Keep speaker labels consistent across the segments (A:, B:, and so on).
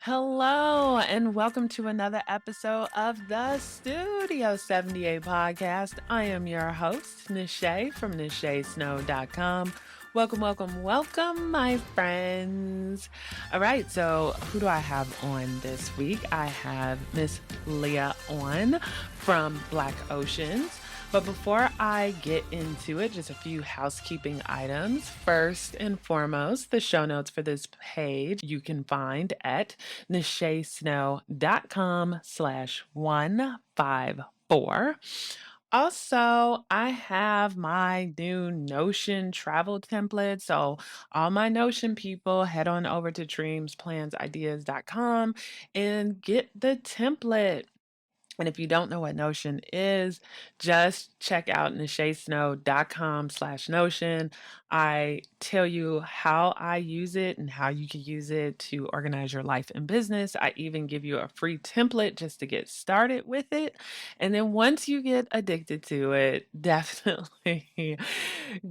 A: Hello, and welcome to another episode of the Studio 78 podcast. I am your host, Nache from NacheSnow.com. Welcome, welcome, welcome, my friends. All right, so who do I have on this week? I have Miss Leah on from BLK Oceans. But before I get into it, just a few housekeeping items. First and foremost, the show notes for this page you can find at nachesnow.com/154. Also, I have my new Notion travel template. So, all my Notion people, head on over to dreamsplansideas.com and get the template. And if you don't know what Notion is, just check out nachesnow.com/Notion. I tell you how I use it and how you can use it to organize your life and business. I even give you a free template just to get started with it. And then once you get addicted to it, definitely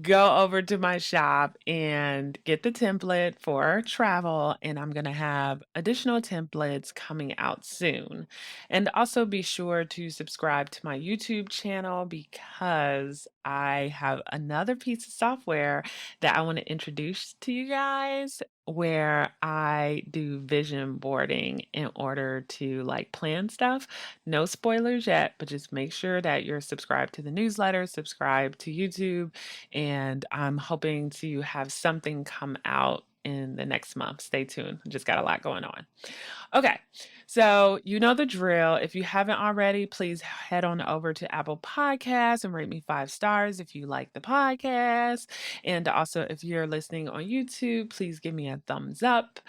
A: go over to my shop and get the template for travel. And I'm going to have additional templates coming out soon. And also be sure to subscribe to my YouTube channel because I have another piece of software that I want to introduce to you guys where I do vision boarding in order to like plan stuff. No spoilers yet, but just make sure that you're subscribed to the newsletter, subscribe to YouTube, and I'm hoping to have something come out in the next month. Stay tuned. Just got a lot going on. Okay, so you know the drill. If you haven't already, please head on over to Apple Podcasts and rate me 5 stars if you like the podcast. And also, if you're listening on YouTube, please give me a thumbs up.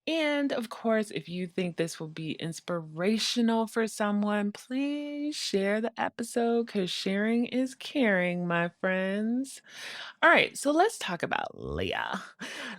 A: And of course, if you think this will be inspirational for someone, please share the episode because sharing is caring, my friends. All right, so let's talk about Leah.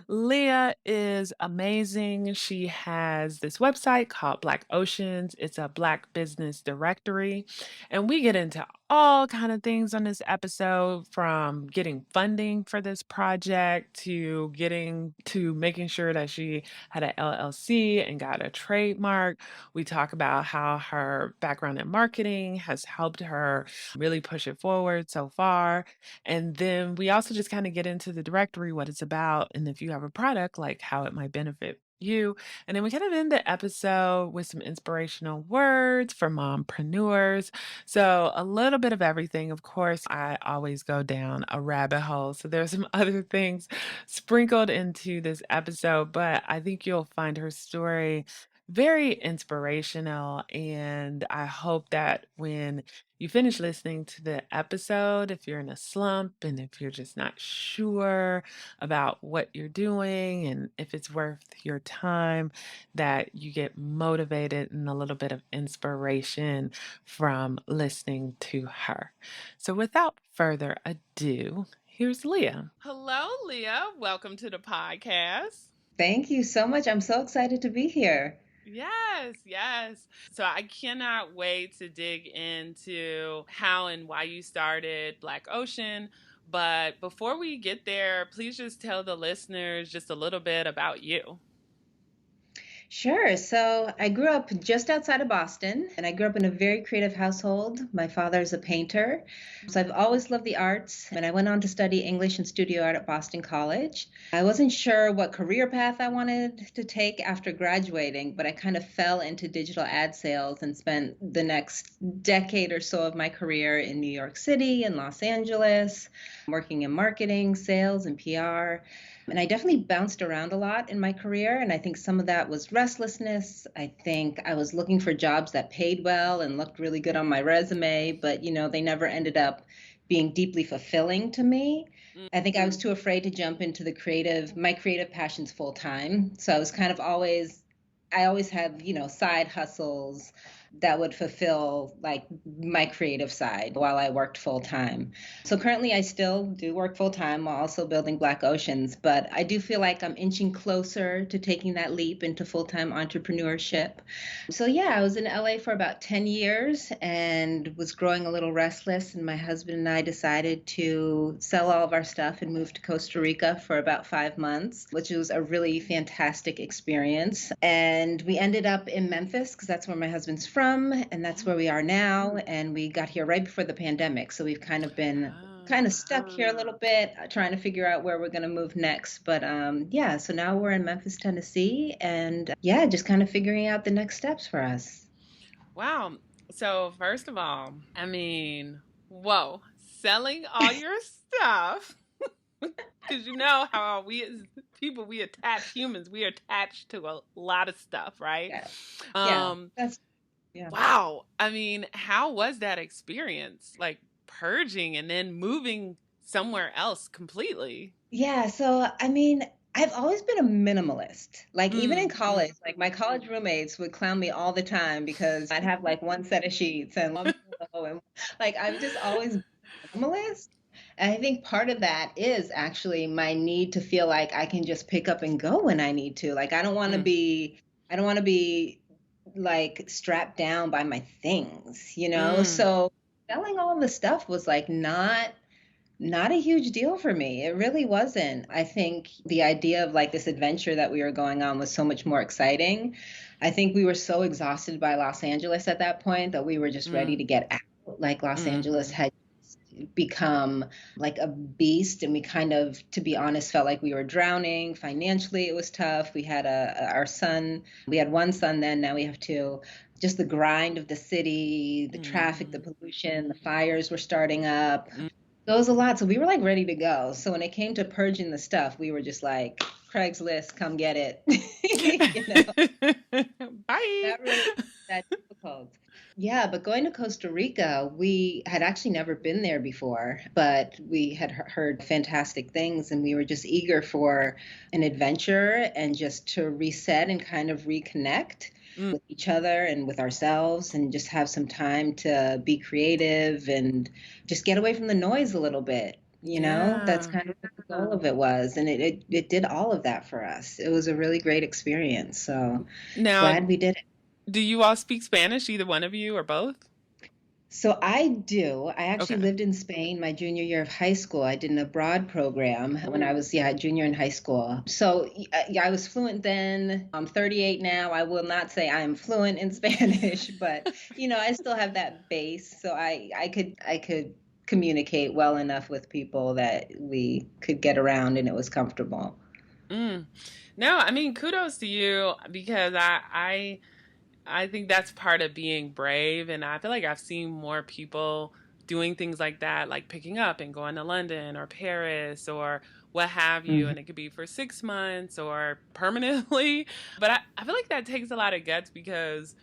A: Leah is amazing. She has this website called BLK Oceans. It's a Black business directory, and we get into all kind of things on this episode from getting funding for this project to getting to making sure that she had an LLC and got a trademark. We talk about how her background in marketing has helped her really push it forward so far. And then we also just kind of get into the directory, what it's about, and if you have a product, like how it might benefit you. And then we kind of end the episode with some inspirational words for mompreneurs. So a little bit of everything. Of course, I always go down a rabbit hole. So there's some other things sprinkled into this episode, but I think you'll find her story very inspirational. And I hope that when you finish listening to the episode, if you're in a slump and if you're just not sure about what you're doing and if it's worth your time, that you get motivated and a little bit of inspiration from listening to her. So, without further ado, here's Leah. Hello, Leah. Welcome to the podcast.
B: Thank you so much. I'm so excited to be here.
A: Yes, yes. So I cannot wait to dig into how and why you started BLK Ocean. But before we get there, please just tell the listeners just a little bit about you.
B: Sure. So I grew up just outside of Boston, and I grew up in a very creative household. My father's a painter. So I've always loved the arts, and I went on to study English and studio art at Boston College. I wasn't sure what career path I wanted to take after graduating, but I kind of fell into digital ad sales and spent the next decade or so of my career in New York City and Los Angeles, working in marketing, sales, and PR. And I definitely bounced around a lot in my career. And I think some of that was restlessness. I think I was looking for jobs that paid well and looked really good on my resume, but they never ended up being deeply fulfilling to me. I think I was too afraid to jump into my creative passions full time. So I was kind of I always had, side hustles, that would fulfill like my creative side while I worked full time. So currently I still do work full time while also building Black Oceans, but I do feel like I'm inching closer to taking that leap into full-time entrepreneurship. So yeah, I was in LA for about 10 years and was growing a little restless, and my husband and I decided to sell all of our stuff and move to Costa Rica for about 5 months, which was a really fantastic experience. And we ended up in Memphis because that's where my husband's from, and that's where we are now. And we got here right before the pandemic, so we've kind of been kind
A: Oh.
B: of stuck here a little bit, trying to figure out where we're going to move next. But yeah, so now we're in Memphis, Tennessee, and yeah, just kind of figuring out the next steps for us.
A: Wow. So first of all, I mean, whoa, selling all your stuff. Because you know how we as people, we attach humans, we attach to a lot of stuff, right?
B: Yeah, yeah,
A: Um,
B: that's yeah.
A: wow. I mean, how was that experience? Like purging and then moving somewhere else completely?
B: Yeah, so I mean, I've always been a minimalist. Like even in
A: Mm,
B: college, like my college roommates would clown me all the time because I'd have like one set of sheets and one pillow, and like I've just always been a minimalist. And I think part of that is actually my need to feel like I can just pick up and go when I need to. Like
A: mm,
B: I don't want to be like strapped down by my things, you know?
A: mm,
B: So selling all the stuff was like not a huge deal for me. It really wasn't. I think the idea of like this adventure that we were going on was so much more exciting. I think we were so exhausted by Los Angeles at that point that we were just ready
A: mm,
B: to get out. Like Los Angeles
A: mm,
B: had become like a beast, and we kind of, to be honest, felt like we were drowning. Financially it was tough. We had our son, we had one son then, now we have two. Just the grind of the city, the traffic, the
A: mm,
B: pollution, the fires were starting up.
A: mm.
B: It was a lot. So we were like ready to go. So when it came to purging the stuff, we were just like, Craigslist, come get it. You know,
A: Bye.
B: that really wasn't that difficult. Yeah, but going to Costa Rica, we had actually never been there before, but we had heard fantastic things, and we were just eager for an adventure and just to reset and kind of reconnect
A: Mm,
B: with each other and with ourselves, and just have some time to be creative and just get away from the noise a little bit. You know, that's
A: yeah.
B: kind of what the goal of it was. And it did all of that for us. It was a really great experience. So
A: Now,
B: glad we did it.
A: do you all speak Spanish, either one of you or both?
B: So I do. I actually
A: Okay.
B: lived in Spain my junior year of high school. I did an abroad program when I was, yeah, junior in high school. So yeah, I was fluent then. I'm 38 now. I will not say I am fluent in Spanish, but you know, I still have that base. So I could communicate well enough with people that we could get around and it was comfortable.
A: Mm. No, I mean, kudos to you because I think that's part of being brave, and I feel like I've seen more people doing things like that, like picking up and going to London or Paris or what have you,
B: Mhm.
A: and it could be for 6 months or permanently. But I feel like that takes a lot of guts because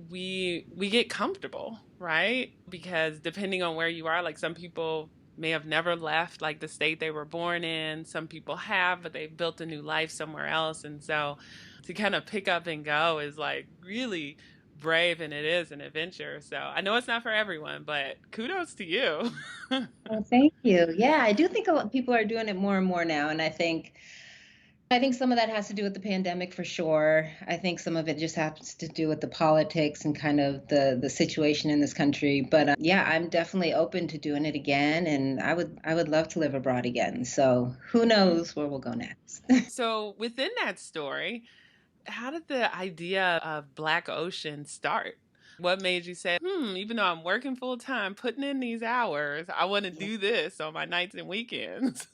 A: we get comfortable, right? Because depending on where you are, like some people may have never left like the state they were born in. Some people have, but they've built a new life somewhere else. And so to kind of pick up and go is like really brave, and it is an adventure. So I know it's not for everyone, but kudos to you.
B: Well, thank you. Yeah, I do think a lot of people are doing it more and more now, and I think some of that has to do with the pandemic for sure. I think some of it just has to do with the politics and kind of the situation in this country. But yeah, I'm definitely open to doing it again, and I would love to live abroad again. So who
A: Mm.
B: knows where we'll go next?
A: So within that story, how did the idea of Black Ocean start? What made you say, even though I'm working full time, putting in these hours, I want to do this on my nights and weekends?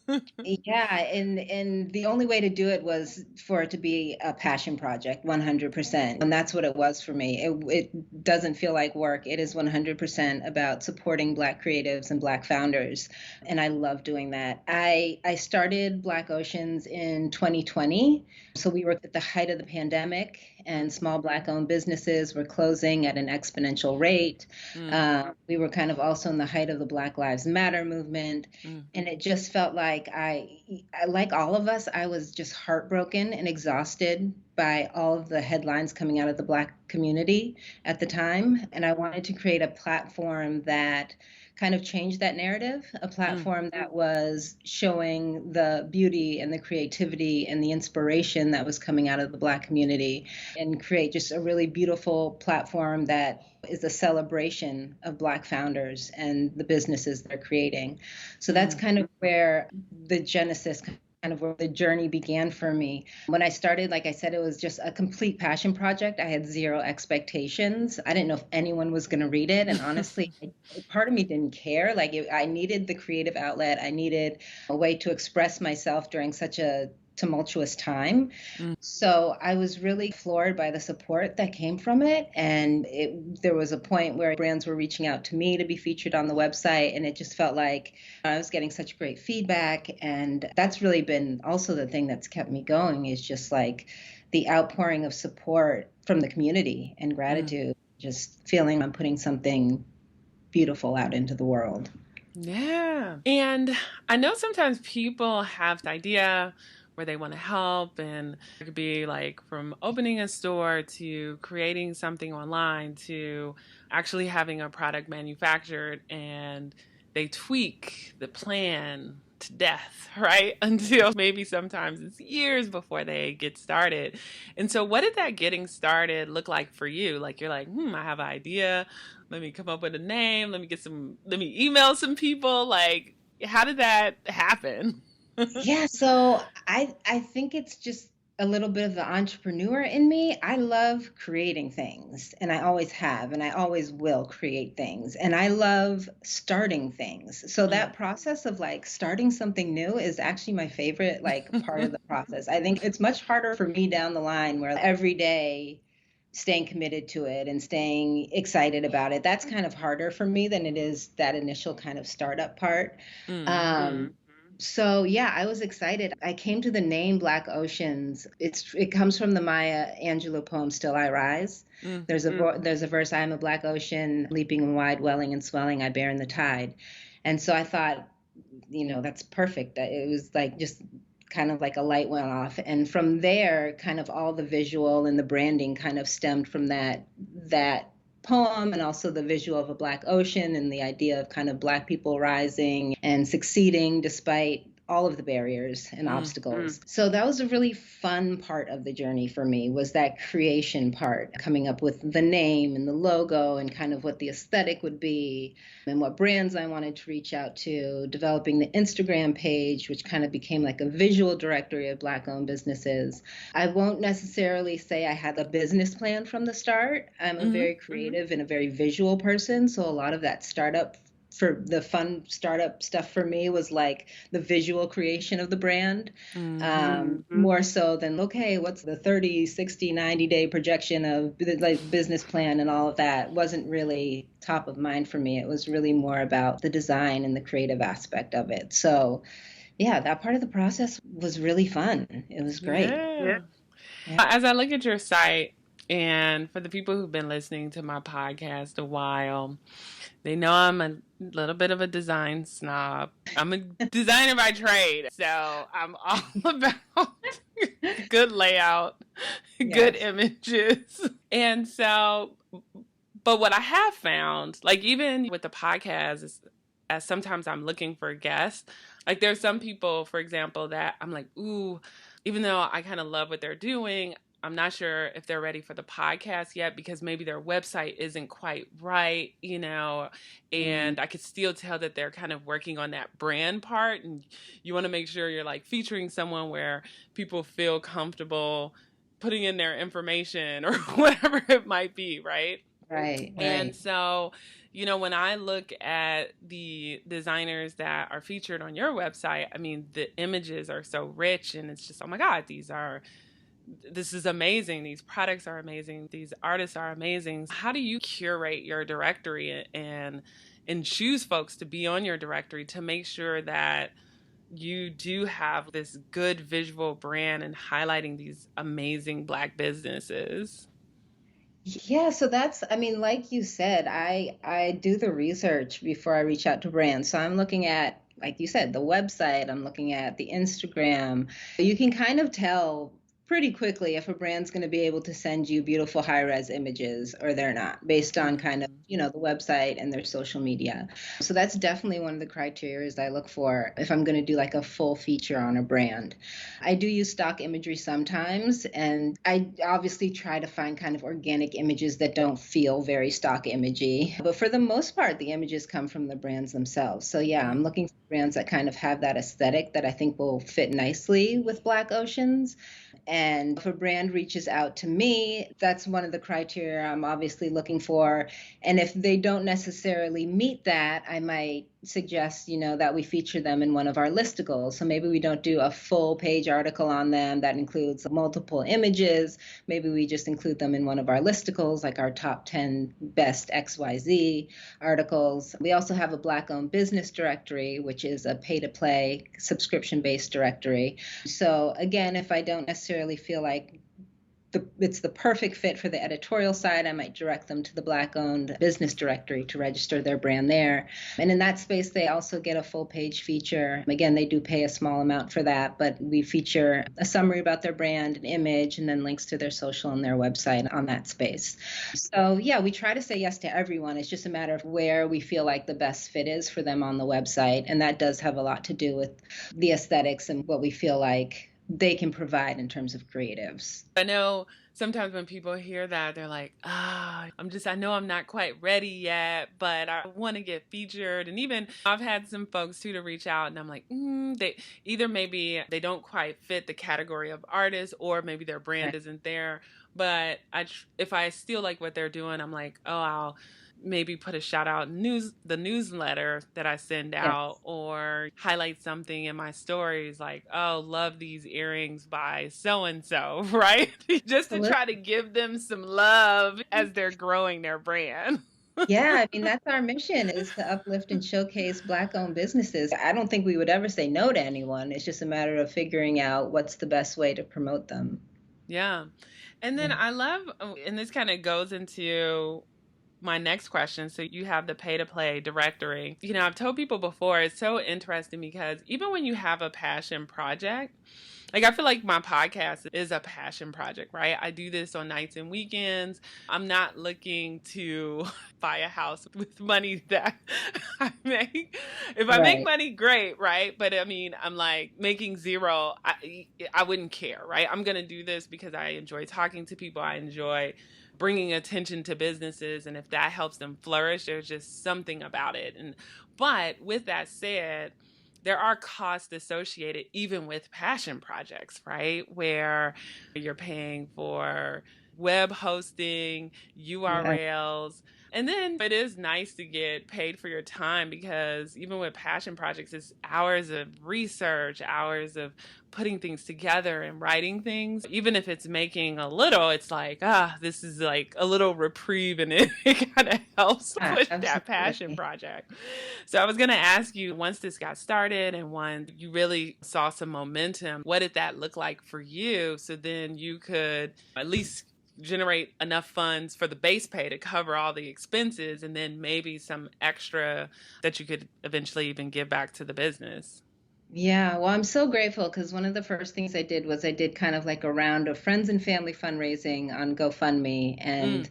B: Yeah, and the only way to do it was for it to be a passion project, 100%. And that's what it was for me. It doesn't feel like work. It is 100% about supporting Black creatives and Black founders. And I love doing that. I started Black Oceans in 2020. So we were at the height of the pandemic, and
A: Mm,
B: small Black owned businesses were closing at an exponential rate.
A: mm,
B: We were kind of also in the height of the Black Lives Matter movement,
A: mm,
B: and it just felt like like all of us, I was just heartbroken and exhausted by all of the headlines coming out of the Black community at the time. And I wanted to create a platform that kind of changed that narrative, a
A: Mm,
B: platform that was showing the beauty and the creativity and the inspiration that was coming out of the Black community, and create just a really beautiful platform that is a celebration of Black founders and the businesses they're creating. So that's
A: mm,
B: kind of where the genesis, kind of where the journey began for me. When I started, like I said, it was just a complete passion project. I had zero expectations. I didn't know if anyone was going to read it. And honestly, part of me didn't care. Like I needed the creative outlet. I needed a way to express myself during such a tumultuous time.
A: mm.
B: So I was really floored by the support that came from it. And there was a point where brands were reaching out to me to be featured on the website. And it just felt like I was getting such great feedback. And that's really been also the thing that's kept me going, is just like the outpouring of support from the community and
A: Mm.
B: gratitude, just feeling I'm putting something beautiful out into the world.
A: Yeah. And I know sometimes people have the idea where they want to help, and it could be like from opening a store to creating something online to actually having a product manufactured, and they tweak the plan to death, right? Until maybe sometimes it's years before they get started. And so, what did that getting started look like for you? Like, you're like, I have an idea. Let me come up with a name. Let me email some people. Like, how did that happen?
B: Yeah, so I think it's just a little bit of the entrepreneur in me. I love creating things, and I always have, and I always will create things. And I love starting things. So
A: Mm.
B: that process of like starting something new is actually my favorite like part of the process. I think it's much harder for me down the line, where every day staying committed to it and staying excited about it. That's kind of harder for me than it is that initial kind of startup part.
A: Mm.
B: So yeah, I was excited. I came to the name Black Oceans. It comes from the Maya Angelou poem "Still I Rise."
A: Mm.
B: There's a verse: "I am a black ocean, leaping and wide, welling and swelling. I bear in the tide." And so I thought, that's perfect. It was like just kind of like a light went off, and from there, kind of all the visual and the branding kind of stemmed from that poem, and also the visual of a black ocean and the idea of kind of black people rising and succeeding despite all of the barriers and
A: Mm.
B: obstacles. So that was a really fun part of the journey for me, was that creation part, coming up with the name and the logo and kind of what the aesthetic would be and what brands I wanted to reach out to, developing the Instagram page, which kind of became like a visual directory of Black owned businesses. I won't necessarily say I had a business plan from the start. I'm a
A: Mm-hmm.
B: very creative and a very visual person. So a lot of that startup, for the fun startup stuff for me, was like the visual creation of the brand,
A: Mm-hmm.
B: more so than, okay, what's the 30, 60, 90-day projection of the like business plan, and all of that wasn't really top of mind for me. It was really more about the design and the creative aspect of it. So yeah, that part of the process was really fun. It was great.
A: Yeah.
B: Yeah.
A: As I look at your site, and for the people who've been listening to my podcast a while, they know I'm a little bit of a design snob. I'm a designer by trade, so I'm all about good layout, good
B: Yes.
A: images. And so, but what I have found, like even with the podcast, is as sometimes I'm looking for guests. Like there's some people, for example, that I'm like, ooh, even though I kind of love what they're doing, I'm not sure if they're ready for the podcast yet because maybe their website isn't quite right,
B: Mm,
A: and I could still tell that they're kind of working on that brand part. And you want to make sure you're like featuring someone where people feel comfortable putting in their information or whatever it might be, right?
B: right,
A: And
B: right.
A: so, when I look at the designers that are featured on your website, I mean, the images are so rich and it's just, oh my God, this is amazing. These products are amazing. These artists are amazing. How do you curate your directory and choose folks to be on your directory to make sure that you do have this good visual brand and highlighting these amazing Black businesses?
B: Yeah, so that's, I mean, like you said, I do the research before I reach out to brands. So I'm looking at, like you said, the website, I'm looking at the Instagram. You can kind of tell pretty quickly if a brand's going to be able to send you beautiful high-res images or they're not, based on kind of,
A: Mhm.
B: the website and their social media. So that's definitely one of the criteria I look for if I'm going to do like a full feature on a brand. I do use stock imagery sometimes, and I obviously try to find kind of organic images that don't feel very stock imagey. But for the most part, the images come from the brands themselves. So yeah, I'm looking for brands that kind of have that aesthetic that I think will fit nicely with Black Oceans. And if a brand reaches out to me, that's one of the criteria I'm obviously looking for. And if they don't necessarily meet that, I might suggest, that we feature them in one of our listicles. So maybe we don't do a full page article on them that includes multiple images. Maybe we just include them in one of our listicles, like our top 10 best XYZ articles. We also have a Black owned business directory, which is a pay to play subscription based directory. So again, if I don't necessarily feel like it's the perfect fit for the editorial side, I might direct them to the Black owned business directory to register their brand there. And in that space, they also get a full page feature. Again, they do pay a small amount for that, but we feature a summary about their brand, an image, and then links to their social and their website on that space. So yeah, we try to say yes to everyone. It's just a matter of where we feel like the best fit is for them on the website. And that does have a lot to do with the aesthetics and what we feel like they can provide in terms of creatives.
A: I know sometimes when people hear that, they're like, I know I'm not quite ready yet, but I want to get featured. And even I've had some folks too to reach out, and I'm like, they either maybe they don't quite fit the category of artist, or maybe their brand
B: Right.
A: isn't there. But if I still like what they're doing, I'm like, oh, I'll maybe put a shout out the newsletter that I send out,
B: Yes.
A: or highlight something in my stories like, oh, love these earrings by so and so, right? Just to try to
B: Absolutely.
A: give them some love as they're growing their brand.
B: Yeah, I mean, that's our mission, is to uplift and showcase Black-owned businesses. I don't think we would ever say no to anyone. It's just a matter of figuring out what's the best way to promote them.
A: Yeah. And then
B: Yeah.
A: I love, and this kind of goes into my next question. So you have the pay to play directory. I've told people before, it's so interesting because even when you have a passion project, like I feel like my podcast is a passion project, right? I do this on nights and weekends. I'm not looking to buy a house with money that I make. If I make
B: Right.
A: money, great, right? But I mean, I'm like making zero. I wouldn't care, right? I'm gonna do this because I enjoy talking to people. I enjoy bringing attention to businesses, and if that helps them flourish, there's just something about it. And but with that said, there are costs associated even with passion projects, right? Where you're paying for web hosting,
B: Yeah.
A: URLs. And then it is nice to get paid for your time, because even with passion projects, it's hours of research, hours of putting things together and writing things. Even if it's making a little, it's like, this is like a little reprieve, and it kind of helps
B: Yeah,
A: with that passion
B: absolutely.
A: project. So I was going to ask you, once this got started and when you really saw some momentum, what did that look like for you? So then you could at least generate enough funds for the base pay to cover all the expenses, and then maybe some extra that you could eventually even give back to the business.
B: Yeah, well, I'm so grateful because one of the first things I did was I did kind of like a round of friends and family fundraising on GoFundMe, and
A: Mm.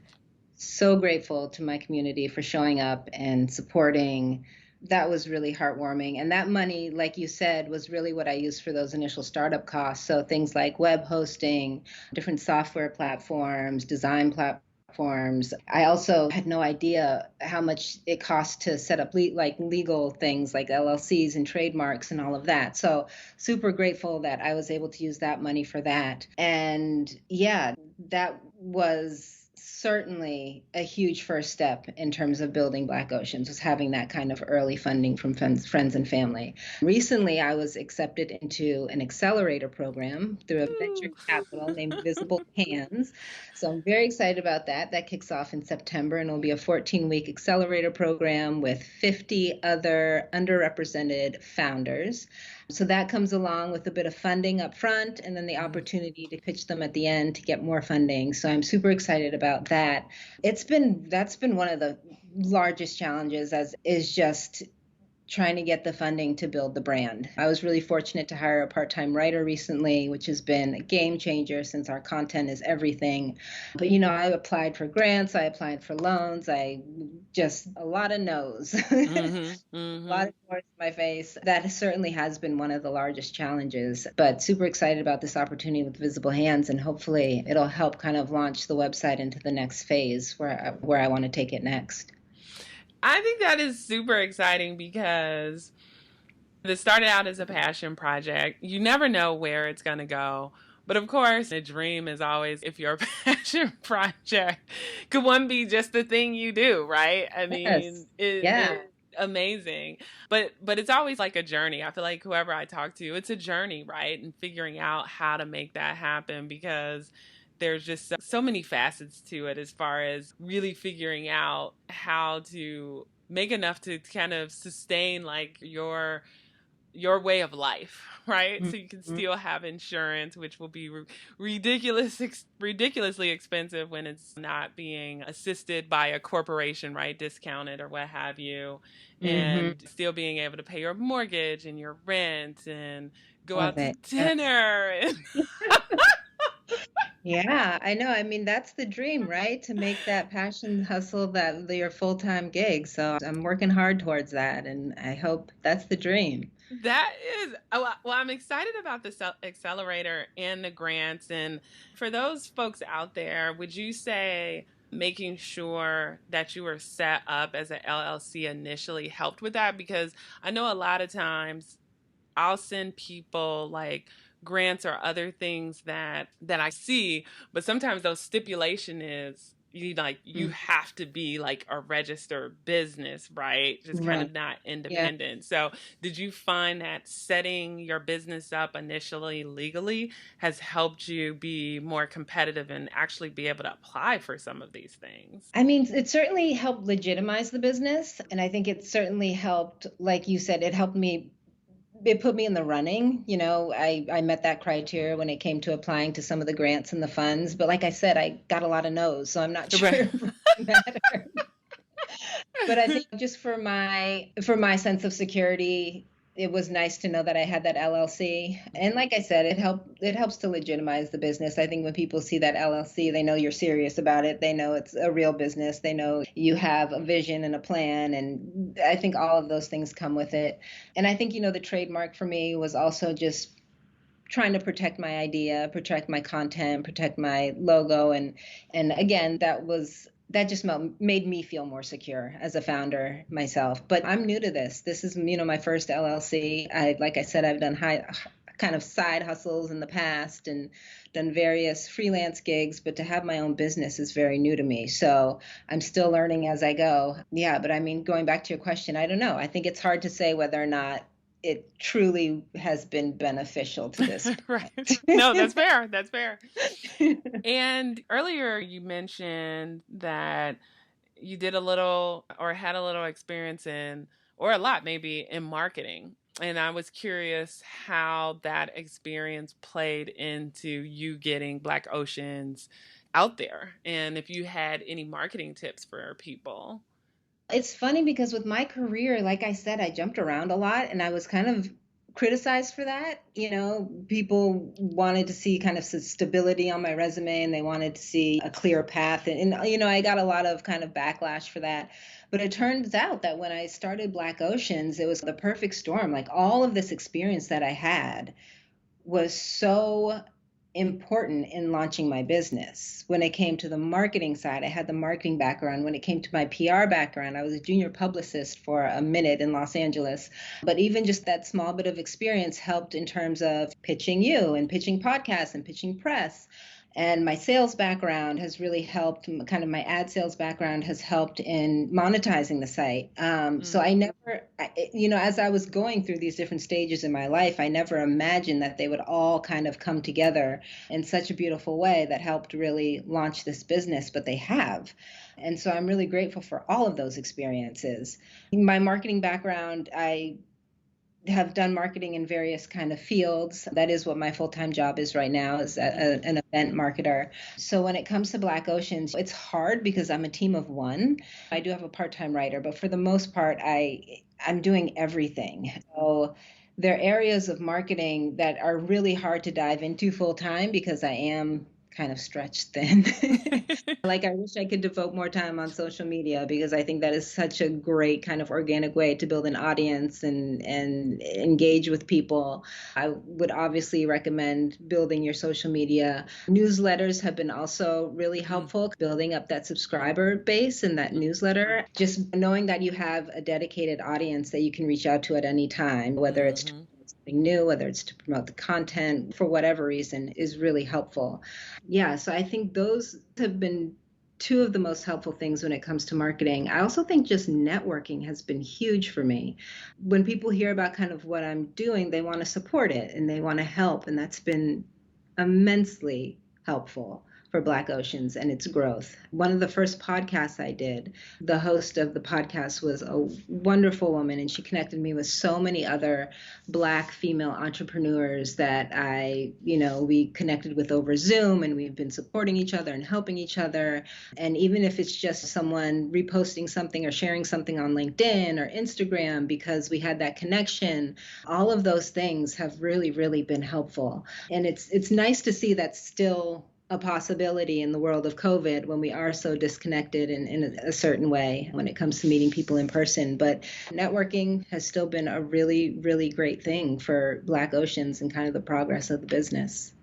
B: so grateful to my community for showing up and supporting. That was really heartwarming. And that money, like you said, was really what I used for those initial startup costs. So things like web hosting, different software platforms, design platforms. I also had no idea how much it costs to set up like legal things like LLCs and trademarks and all of that. So super grateful that I was able to use that money for that. And yeah, that was certainly a huge first step in terms of building Black Oceans, was having that kind of early funding from friends and family. Recently, I was accepted into an accelerator program through a venture capital named Visible Hands. So I'm very excited about that. That kicks off in September, and it'll be a 14-week accelerator program with 50 other underrepresented founders. So that comes along with a bit of funding up front, and then the
A: Mm.
B: opportunity to pitch them at the end to get more funding. So I'm super excited about that. That's been one of the largest challenges, as is just trying to get the funding to build the brand. I was really fortunate to hire a part-time writer recently, which has been a game changer since our content is everything. But I applied for grants, I applied for loans, I just a lot of no's.
A: Mhm.
B: A lot
A: Mhm.
B: of doors in my face. That certainly has been one of the largest challenges, but super excited about this opportunity with Visible Hands, and hopefully it'll help kind of launch the website into the next phase where I want to take it next.
A: I think that is super exciting because this started out as a passion project. You never know where it's going to go. But of course, a dream is always, if your passion project could one be just the thing you do, right? I
B: Yes.
A: mean,
B: Yeah.
A: it's amazing. But it's always like a journey. I feel like whoever I talk to, it's a journey, right? And figuring out how to make that happen because there's just so many facets to it as far as really figuring out how to make enough to kind of sustain like your way of life, right? So you can
B: Mhm.
A: still have insurance, which will be ridiculously expensive when it's not being assisted by a corporation, right? Discounted or what have you,
B: Mhm.
A: and still being able to pay your mortgage and your rent and go
B: All
A: out
B: of
A: to
B: it. Yes.
A: dinner. And
B: Yeah, I know. I mean, that's the dream, right? To make that passion hustle your full-time gig. So I'm working hard towards that, and I hope that's the dream.
A: that is, well, I'm excited about the accelerator and the grants. And for those folks out there, would you say making sure that you were set up as an LLC initially helped with that? Because I know a lot of times I'll send people like grants or other things that I see, but sometimes those stipulation is you
B: Mm.
A: have to be like a registered business, right? Just kind
B: Right.
A: of not
B: Yeah.
A: independent. So, did you find that setting your business up initially legally has helped you be more competitive and actually be able to apply for some of these things?
B: I mean, it certainly helped legitimize the business. And I think it certainly helped, like you said, it put me in the running. I met that criteria when it came to applying to some of the grants and the funds. But like I said, I got a lot of no's, so I'm not
A: Right.
B: sure if it mattered. But I think just for my sense of security, it was nice to know that I had that LLC. And like I said, it helps to legitimize the business. I think when people see that LLC, they know you're serious about it. They know it's a real business. They know you have a vision and a plan. And I think all of those things come with it. And I think, the trademark for me was also just trying to protect my idea, protect my content, protect my logo, and again, that just made me feel more secure as a founder myself. But I'm new to this. This is my first LLC. Like I said, I've done high kind of side hustles in the past and done various freelance gigs, but to have my own business is very new to me. So I'm still learning as I go. Yeah, but I mean, going back to your question, I don't know. I think it's hard to say whether or not it truly has been beneficial to this
A: Right. No, that's
B: point.
A: fair. That's fair. And earlier you mentioned that you did a little or had a little experience in, or a lot maybe, in marketing. And I was curious how that experience played into you getting Black Oceans out there and if you had any marketing tips for people.
B: It's funny because with my career, like I said, I jumped around a lot and I was kind of criticized for that. People wanted to see kind of stability on my resume and they wanted to see a clear path. And I got a lot of kind of backlash for that. But it turns out that when I started Black Oceans, it was the perfect storm. Like all of this experience that I had was so important in launching my business. When it came to the marketing side, I had the marketing background. When it came to my PR background, I was a junior publicist for a minute in Los Angeles. But even just that small bit of experience helped in terms of pitching you and pitching podcasts and pitching press. And my sales background has really helped, kind of my ad sales background has helped in monetizing the site. So I
A: Mm.
B: never, as I was going through these different stages in my life, I never imagined that they would all kind of come together in such a beautiful way that helped really launch this business, but they have. And so I'm really grateful for all of those experiences. My marketing background, I have done marketing in various kind of fields. That is what my full-time job is right now, is an event marketer. So when it comes to Black Oceans, it's hard because I'm a team of one. I do have a part-time writer, but for the most part, I'm doing everything. So there are areas of marketing that are really hard to dive into full-time because I am kind of stretched thin. Like, I wish I could devote more time on social media because I think that is such a great kind of organic way to build an audience and engage with people. I would obviously recommend building your social media. Newsletters have been also really helpful, building up that subscriber base in that newsletter. Just knowing that you have a dedicated audience that you can reach out to at any time, whether it's something new, whether it's to promote the content for whatever reason, is really helpful. Yeah, so I think those have been two of the most helpful things when it comes to marketing. I also think just networking has been huge for me. When people hear about kind of what I'm doing, they want to support it and they want to help, and that's been immensely helpful for Black Oceans and its growth. One of the first podcasts I did, the host of the podcast was a wonderful woman, and she connected me with so many other Black female entrepreneurs that we connected with over Zoom, and we've been supporting each other and helping each other. And even if it's just someone reposting something or sharing something on LinkedIn or Instagram because we had that connection, all of those things have really, really been helpful. And it's nice to see that still a possibility in the world of COVID when we are so disconnected in a certain way when it comes to meeting people in person. But networking has still been a really, really great thing for Black Oceans and kind of the progress of the business.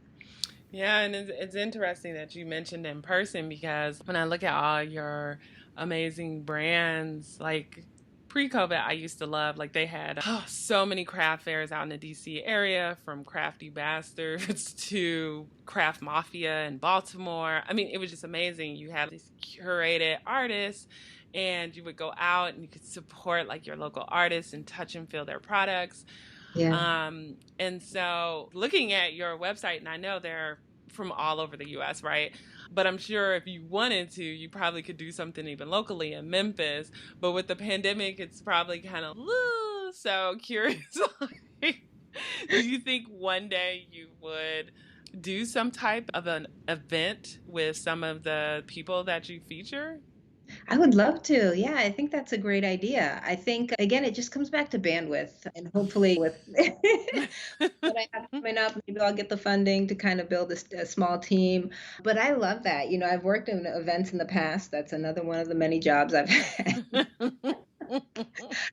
A: Yeah, and it's interesting that you mentioned in person because when I look at all your amazing brands, like pre-COVID, I used to love, like they had so many craft fairs out in the DC area, from Crafty Bastards to Craft Mafia in Baltimore. I mean, it was just amazing. You had these curated artists and you would go out and you could support like your local artists and touch and feel their products.
B: Yeah.
A: And so looking at your website, and I know they're from all over the US, right? But I'm sure if you wanted to, you probably could do something even locally in Memphis. But with the pandemic, it's probably kind of so curious. Do you think one day you would do some type of an event with some of the people that you feature?
B: I would love to. Yeah, I think that's a great idea. I think, again, it just comes back to bandwidth, and hopefully with what I have coming up, maybe I'll get the funding to kind of build a small team. But I love that. I've worked in events in the past. That's another one of the many jobs I've had.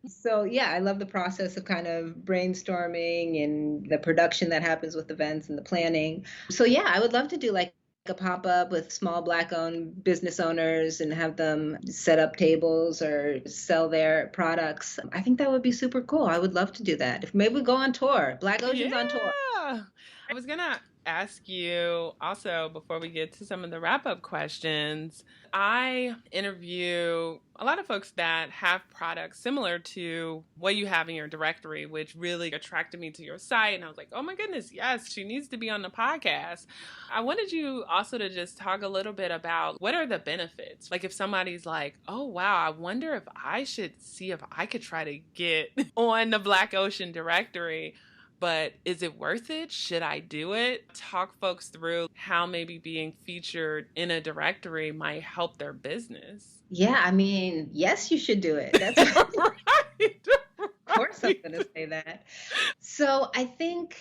B: So yeah, I love the process of kind of brainstorming and the production that happens with events and the planning. So yeah, I would love to do like a pop-up with small Black-owned business owners and have them set up tables or sell their products. I think that would be super cool. I would love to do that. If maybe we go on tour, Black Oceans on tour.
A: Yeah. I was going to ask you also before we get to some of the wrap up questions. I interview a lot of folks that have products similar to what you have in your directory, which really attracted me to your site. And I was like, oh my goodness, yes, she needs to be on the podcast. I wanted you also to just talk a little bit about what are the benefits? Like if somebody's like, oh wow, I wonder if I should see if I could try to get on the Black Ocean directory. But is it worth it? Should I do it? Talk folks through how maybe being featured in a directory might help their business.
B: Yeah, I mean, yes, you should do it. That's
A: Right.
B: of course I'm going to say that. So I think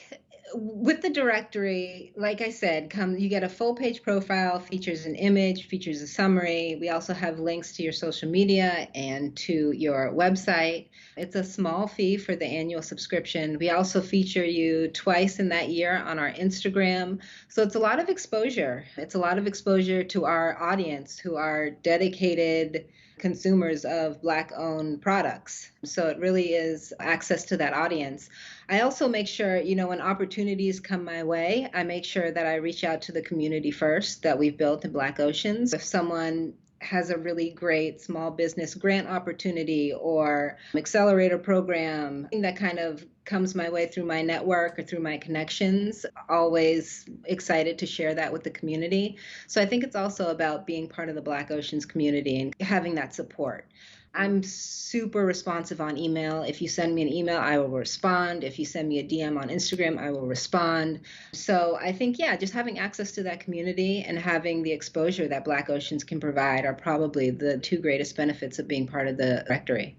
B: with the directory, like I said, you get a full page profile, features an image, features a summary. We also have links to your social media and to your website. It's a small fee for the annual subscription. We also feature you twice in that year on our Instagram. So it's a lot of exposure. It's a lot of exposure to our audience who are dedicated consumers of Black-owned products. So it really is access to that audience. I also make sure, when opportunities come my way, I make sure that I reach out to the community first that we've built in Black Oceans. If someone has a really great small business grant opportunity or accelerator program that kind of comes my way through my network or through my connections, always excited to share that with the community. So I think it's also about being part of the Black Oceans community and having that support. I'm super responsive on email. If you send me an email, I will respond. If you send me a DM on Instagram, I will respond. So I think, yeah, just having access to that community and having the exposure that Black Oceans can provide are probably the two greatest benefits of being part of the directory.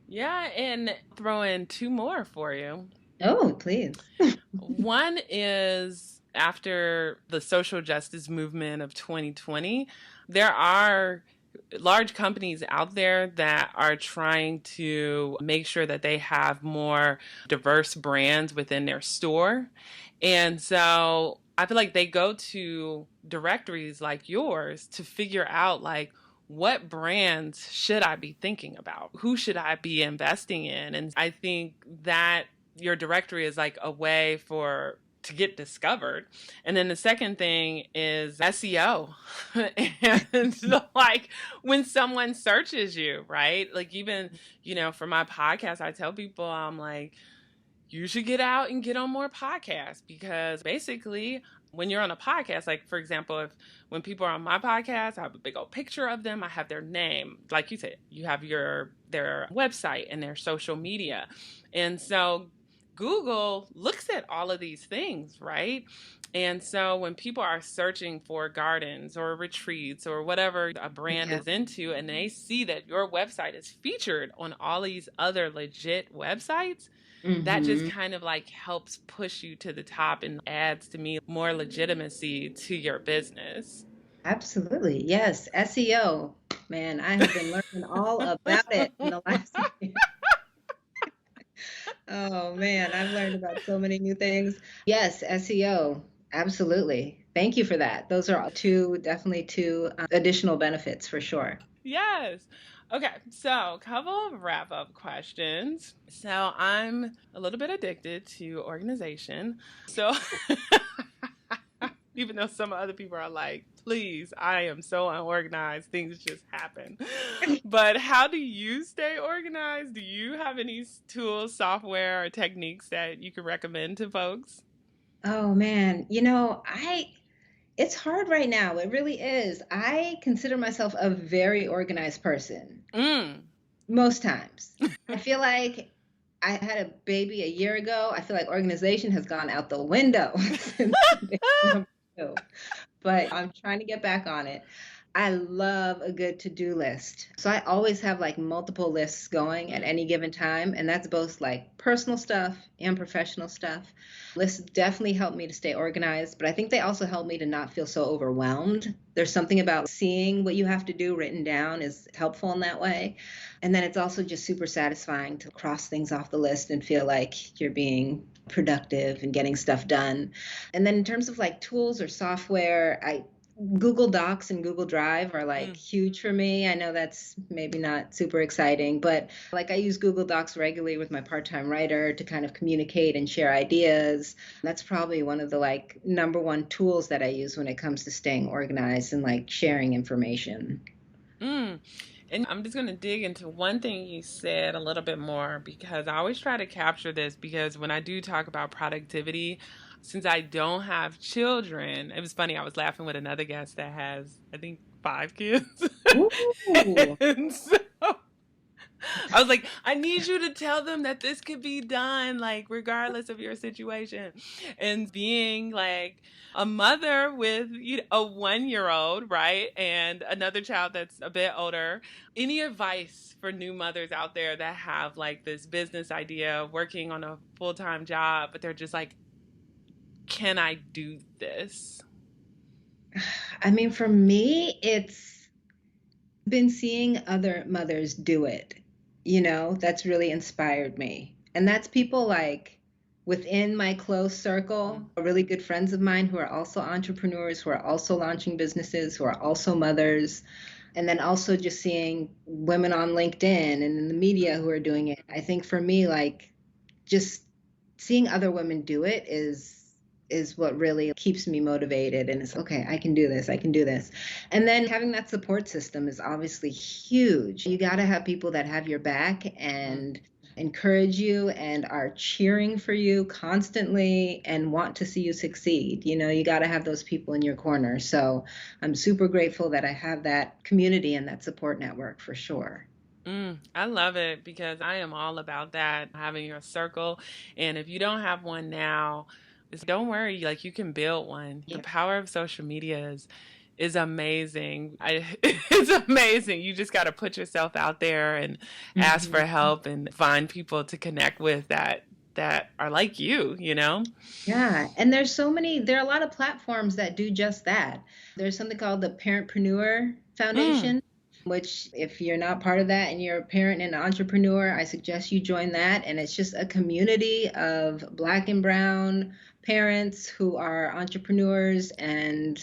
A: Yeah, and throw in two more for you.
B: Oh, please.
A: One is after the social justice movement of 2020, there are large companies out there that are trying to make sure that they have more diverse brands within their store. And so I feel like they go to directories like yours to figure out like what brands should I be thinking about? Who should I be investing in? And I think that your directory is like a way for to get discovered. And then the second thing is SEO. And so, like when someone searches you, right? Like even, for my podcast, I tell people I'm like, you should get out and get on more podcasts because basically when you're on a podcast, like for example, if when people are on my podcast, I have a big old picture of them, I have their name, like you said, you have their website and their social media. And so Google looks at all of these things, right? And so when people are searching for gardens or retreats or whatever a brand
B: Yeah.
A: is into, and they see that your website is featured on all these other legit websites, that just
B: Hmm.
A: kind of like helps push you to the top and adds to me more legitimacy to your business.
B: Absolutely. Yes. SEO. Man, I have been learning all about it in the last year. Oh man, I've learned about so many new things. Yes, SEO. Absolutely. Thank you for that. Those are definitely two additional benefits for sure.
A: Yes. Okay, so a couple of wrap up questions. So I'm a little bit addicted to organization. So even though some other people are like, please, I am so unorganized, things just happen. But how do you stay organized? Do you have any tools, software, or techniques that you can recommend to folks?
B: Oh man, it's hard right now. It really is. I consider myself a very organized person
A: Mm.
B: most times. I feel like I had a baby a year ago. I feel like organization has gone out the window since baby number two, but I'm trying to get back on it. I love a good to-do list. So I always have like multiple lists going at any given time, and that's both like personal stuff and professional stuff. Lists definitely help me to stay organized, but I think they also help me to not feel so overwhelmed. There's something about seeing what you have to do written down is helpful in that way. And then it's also just super satisfying to cross things off the list and feel like you're being productive and getting stuff done. And then in terms of like tools or software, I Google Docs and Google Drive are like
A: Mm.
B: huge for me. I know that's maybe not super exciting, but like I use Google Docs regularly with my part-time writer to kind of communicate and share ideas. That's probably one of the like number one tools that I use when it comes to staying organized and like sharing information.
A: Mm. And I'm just going to dig into one thing you said a little bit more because I always try to capture this because when I do talk about productivity, since I don't have children, it was funny. I was laughing with another guest that has, I think, 5 kids.
B: Ooh.
A: And so I was like, I need you to tell them that this could be done, like, regardless of your situation. And being like a mother with a 1 year old, right? And another child that's a bit older. Any advice for new mothers out there that have like this business idea, working on a full time job, but they're just like, can I do this?
B: I mean, for me, it's been seeing other mothers do it, that's really inspired me. And that's people like within my close circle, really good friends of mine who are also entrepreneurs, who are also launching businesses, who are also mothers. And then also just seeing women on LinkedIn and in the media who are doing it. I think for me, like just seeing other women do it is what really keeps me motivated, and it's okay, I can do this, I can do this. And then having that support system is obviously huge. You got to have people that have your back, and encourage you and are cheering for you constantly and want to see you succeed. You got to have those people in your corner. So I'm super grateful that I have that community and that support network for sure.
A: I love it because I am all about that, having your circle. And if you don't have one now, don't worry, like you can build one. The
B: Yeah.
A: power of social media is amazing. It's amazing. You just got to put yourself out there and ask for
B: Mhm.
A: help and find people to connect with that are like you.
B: Yeah, and there are a lot of platforms that do just that. There's something called the Parentpreneur
A: Mm,
B: Foundation, which if you're not part of that and you're a parent and an entrepreneur, I suggest you join that. And it's just a community of Black and Brown parents who are entrepreneurs and,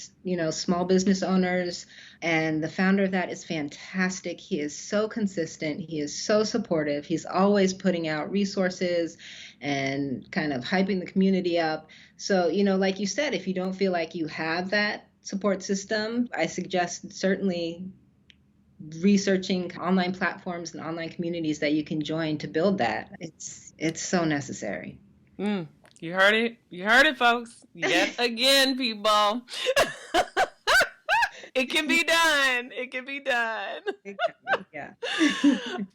B: small business owners. And the founder of that is fantastic. He is so consistent. He is so supportive. He's always putting out resources and kind of hyping the community up. So, like you said, if you don't feel like you have that support system, I suggest certainly researching online platforms and online communities that you can join to build that. It's so necessary.
A: mm. You heard it. You heard it, folks. Yet again, people. It can be done. It can be done.
B: Exactly. Yeah.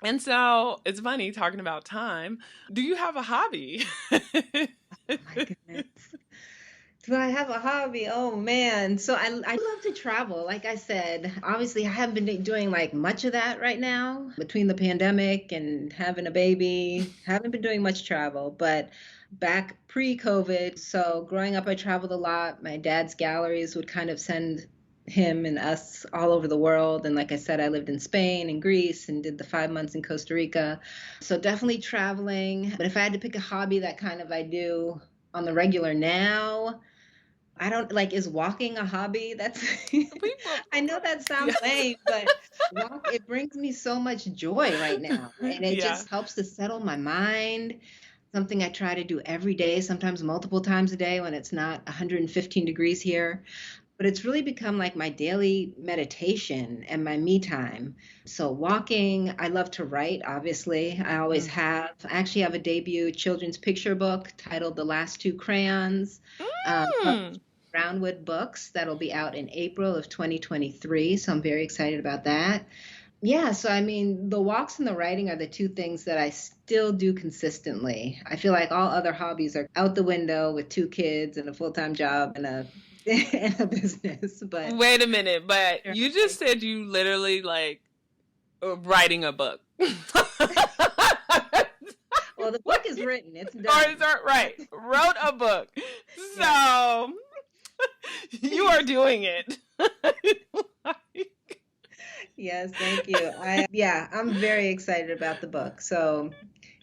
A: And so it's funny talking about time. Do you have a hobby?
B: My goodness. Do I have a hobby? Oh man. So I love to travel. Like I said, obviously I haven't been doing like much of that right now between the pandemic and having a baby. Haven't been doing much travel, but back pre-COVID, so growing up I traveled a lot. My dad's galleries would kind of send him and us all over the world. And like I said, I lived in Spain and Greece and did the 5 months in Costa Rica. So definitely traveling. But if I had to pick a hobby that kind of I do on the regular now, I don't like, is walking a hobby? That's
A: People,
B: I know that sounds
A: yes.
B: lame, but it brings me so much joy right now. And it
A: Yeah.
B: just helps to settle my mind. Something I try to do every day, sometimes multiple times a day when it's not 115 degrees here. But it's really become like my daily meditation and my me time. So walking, I love to write, obviously. I always
A: Mm.
B: have. I actually have a debut children's picture book titled The Last Two Crayons.
A: Mm.
B: Brownwood Books that'll be out in April of 2023. So I'm very excited about that. Yeah, so I mean, the walks and the writing are the two things that I still do consistently. I feel like all other hobbies are out the window with two kids and a full-time job and a and a business. But
A: Wait a minute, but
B: sure.
A: you just said you literally like writing a book.
B: Well, the book is written, it's
A: Or is
B: done.
A: that right? Wrote a book.
B: Yes.
A: So you are doing it.
B: Yes, thank you. I'm very excited about the book. So,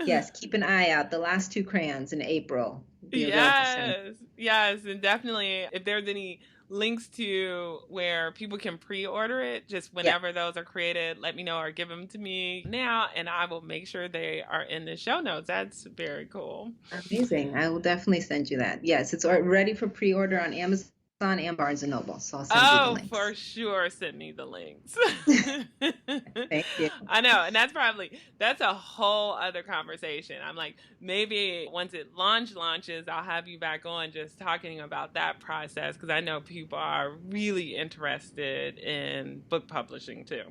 B: yes, keep an eye out. The Last Two Crayons in April will be available soon.
A: Yes, yes, and definitely if there's any links to where people can pre-order it, just
B: Yeah.
A: whenever those are created, let me know or give them to me now, and I will make sure they are in the show notes. That's very cool.
B: Amazing. I will definitely send you that. Yes, it's ready for pre-order on Amazon and Barnes and Noble. So I'll send you the
A: Oh, for
B: links.
A: sure, send me the links.
B: Thank you.
A: I know, and that's a whole other conversation. I'm like, maybe once it launches, I'll have you back on just talking about that process because I know people are really interested in book publishing too.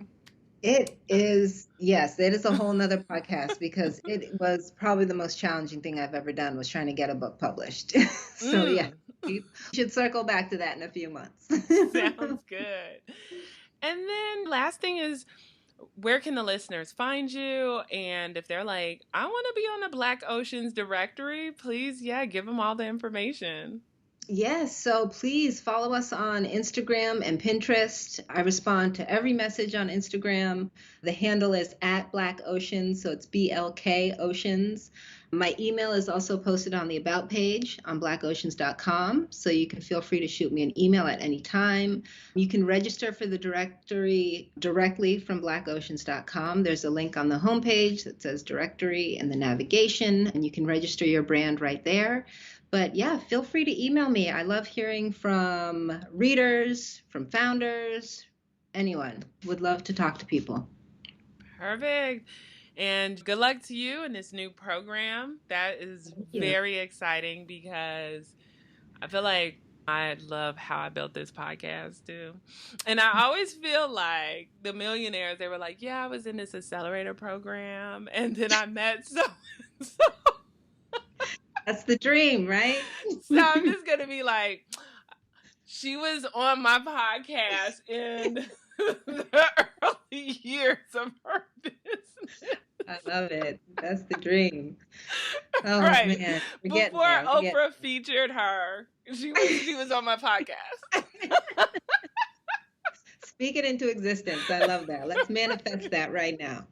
B: It is, yes, it is a whole nother podcast because it was probably the most challenging thing I've ever done was trying to get a book published. So yeah,
A: Mm,
B: we should circle back to that in a few months.
A: sounds good. And then last thing is, where can the listeners find you? And if they're like, I want to be on the Black Oceans directory, please, yeah, give them all the information.
B: Yes, so please follow us on Instagram and Pinterest. I respond to every message on Instagram. The handle is at Black Oceans, so it's BLK Oceans. My email is also posted on the About page on blackoceans.com, so you can feel free to shoot me an email at any time. You can register for the directory directly from blackoceans.com. There's a link on the homepage that says directory and the navigation, and you can register your brand right there. But yeah, feel free to email me. I love hearing from readers, from founders, anyone. Would love to talk to people.
A: Perfect. And good luck to you in this new program. That is
B: Thank you.
A: very exciting because I feel like I love how I built this podcast too. And I always feel like the millionaires, they were like, yeah, I was in this accelerator program. And then I met so,
B: That's the dream, right?
A: so I'm just going to be like, she was on my podcast in the early years of her business.
B: I love it. That's the dream. Oh
A: Right.
B: man, we're getting
A: Before
B: there. We're getting
A: Oprah featured her, she was on my podcast.
B: Speak it into existence. I love that. Let's manifest that right now.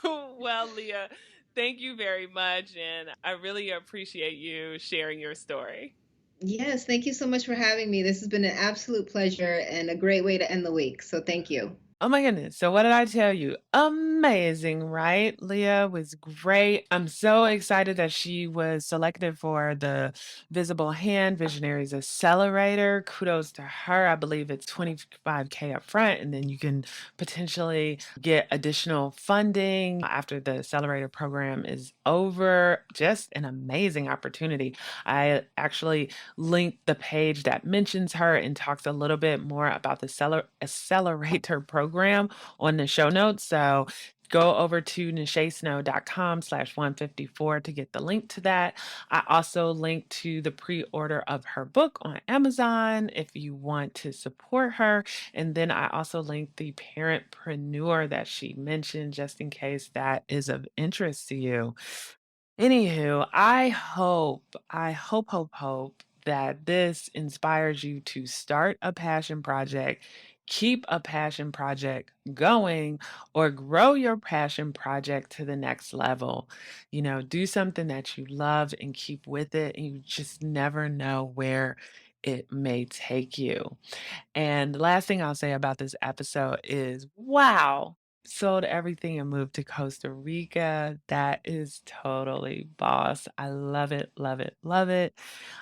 A: Well, Leah, thank you very much. And I really appreciate you sharing your story.
B: Yes, thank you so much for having me. This has been an absolute pleasure and a great way to end the week. So thank you.
A: Oh my goodness. So what did I tell you? Amazing, right? Leah was great. I'm so excited that she was selected for the Visible Hand Visionaries Accelerator. Kudos to her. I believe it's 25K up front, and then you can potentially get additional funding after the accelerator program is over. Just an amazing opportunity. I actually linked the page that mentions her and talks a little bit more about the accelerator program on the show notes. So go over to nachesnow.com/154 to get the link to that. I also linked to the pre-order of her book on Amazon if you want to support her. And then I also linked the parentpreneur that she mentioned just in case that is of interest to you. Anywho, I hope that this inspires you to start a passion project, keep a passion project going, or grow your passion project to the next level. Do something that you love and keep with it, and you just never know where it may take you. And the last thing I'll say about this episode is wow, sold everything and moved to Costa Rica. That is totally boss. I love it, love it, love it.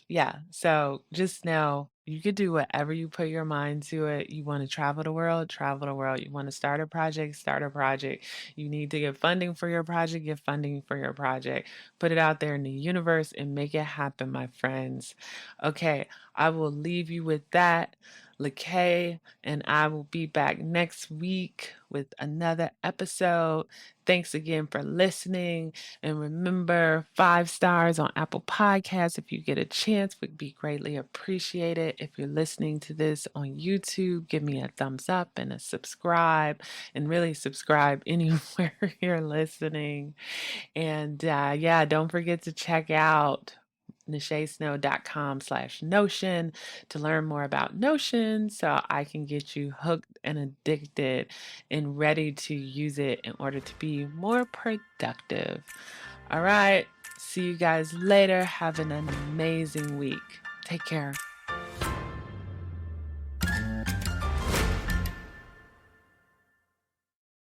A: Yeah. So just know you could do whatever you put your mind to it. You want to travel the world, travel the world. You want to start a project, start a project. You need to get funding for your project, get funding for your project. Put it out there in the universe and make it happen, my friends. Okay. I will leave you with that. LaKay, and I will be back next week with another episode. Thanks again for listening. And remember, 5 stars on Apple Podcasts if you get a chance would be greatly appreciated. If you're listening to this on YouTube, give me a thumbs up and a subscribe, and really subscribe anywhere you're listening. And yeah, don't forget to check out nachesnow.com/Notion to learn more about Notion so I can get you hooked and addicted and ready to use it in order to be more productive. All right. See you guys later. Have an amazing week. Take care.